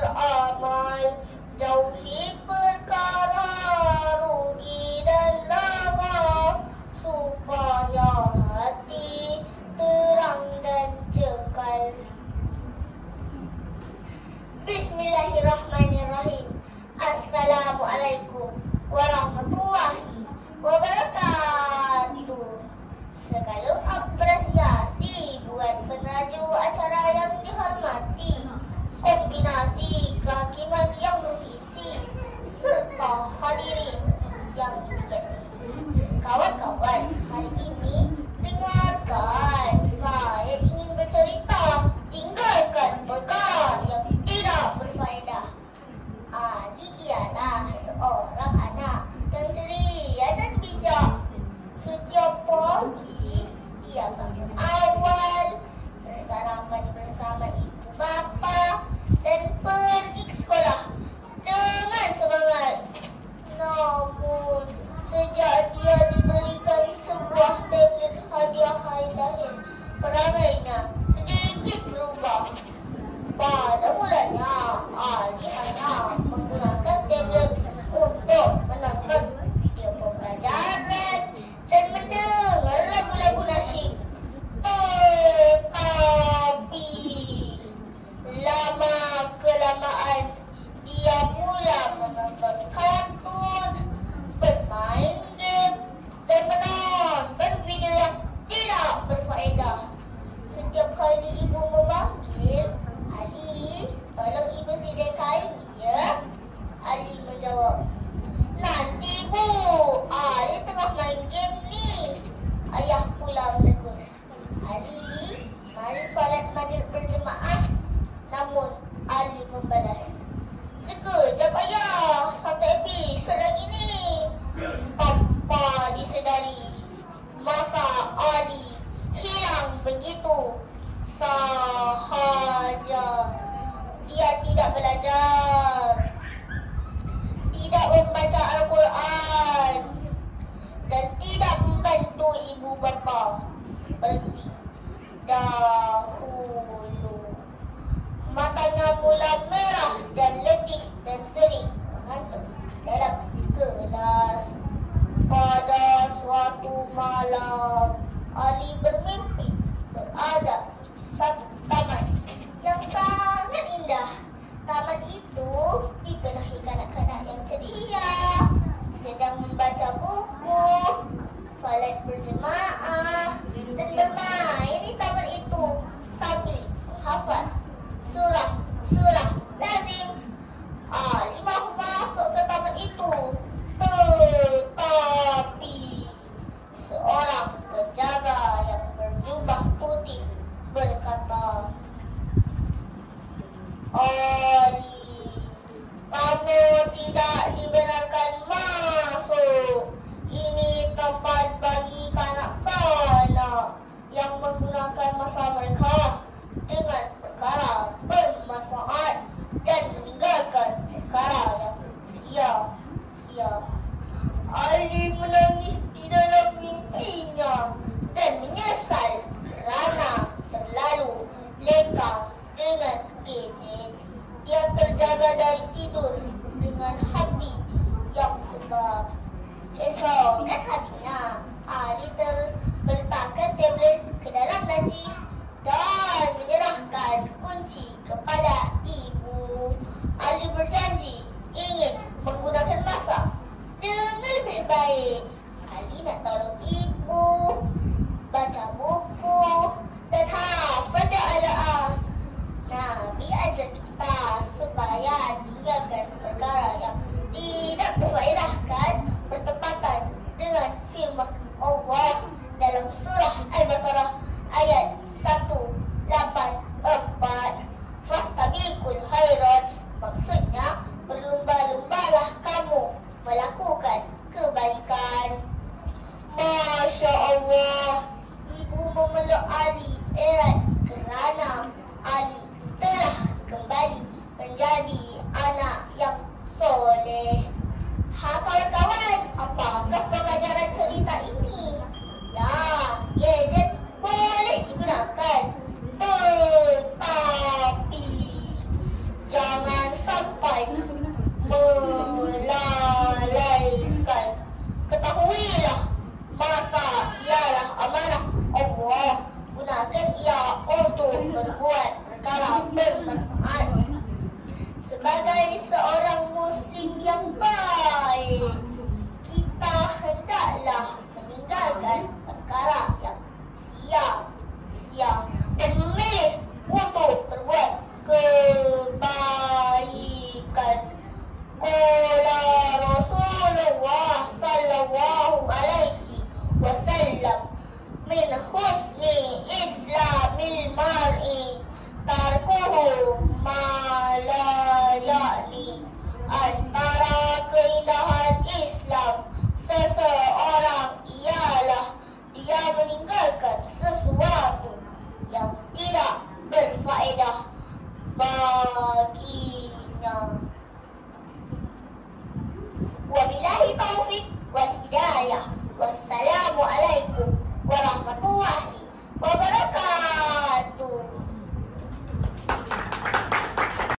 beramal, jauhi perkara rugi dan lara, supaya hati terang dan cekal. Bismillahirrahmanirrahim. Assalamualaikum warahmatullahi wabarakatuh. Sekalung apresiasi buat penaja acara yang dihormati, kombinasi kehakiman yang bervisi serta hadirin yang dikasihi. Kawan-kawan, hari ini dengarkan, saya ingin bercerita, tinggalkan perkara yang tidak berfaedah. Ali ialah seorang anak yang ceria dan bijak. Setiap pagi dia bangun awal, bersarapan bersama ibu bapa dan pergi ke sekolah dengan semangat. Namun sejak dia diberikan sebuah tablet hadiah hari lahir, perangainya sedikit berubah. Pada mulanya, Ali hanya menggunakan tablet untuk menonton video pembelajaran dan mendengar lagu-lagu nasyid. Tetapi lama-kelamaan dia mula menonton kartun, bermain game dan menonton video yang tidak berfaedah. Setiap kali ibu memanggil, Ali, tolong ibu sediakan ya. Ali menjawab, nanti bu, Ali tengah main game ni. Ayah pula menegur, Ali, mari solat maghrib berjemaah. Namun Ali membalas, sekejap ayah, satu episod lagi ni. Tanpa disedari, masa Ali hilang begitu sahaja. Dia tidak belajar, tidak membaca Al-Quran dan tidak membantu ibu bapa seperti dahulu. Matanya mula merah dan letih dan sering mengantuk dalam kelas. Pada suatu malam, Ali bermimpi berada di satu taman yang sangat indah. Taman itu dipenuhi kanak-kanak yang ceria, sedang membaca buku, solat berjemaah dan bermain di taman itu sambil menghafaz surah-surah lazim. Ali mahu masuk ke taman itu, tetapi seorang penjaga yang berjubah putih berkata, Ali, kamu tidak dibenarkan masuk. Ini tempat bagi kanak-kanak yang menggunakan masa mereka dengan perkara bermanfaat dan meninggalkan perkara yang sia-sia. Ali menangis di dalam mimpinya dan menyesal kerana terlalu lengkap dengan gadget. Dia terjaga dari tidur dengan hati yang sebab. Esok hatinya, Ali terus meletakkan tablet ke dalam laci dan menyerahkan kunci kepada ibu. Ali berjanji ingin menggunakan masa dengan lebih baik. Ali nak tolong ibu, baca buku dan hafal doa-doa. Nabi ajar kita supaya tinggalkan perkara yang tidak berfaedahkan, bertepatan dengan firman Allah dalam surah Al-Baqarah ayat 184. Fastabiqul khairat, maksudnya berlumba-lumbalah kamu melakukan kebaikan. Wabillahi taufik wal hidayah. Wassalamualaikum.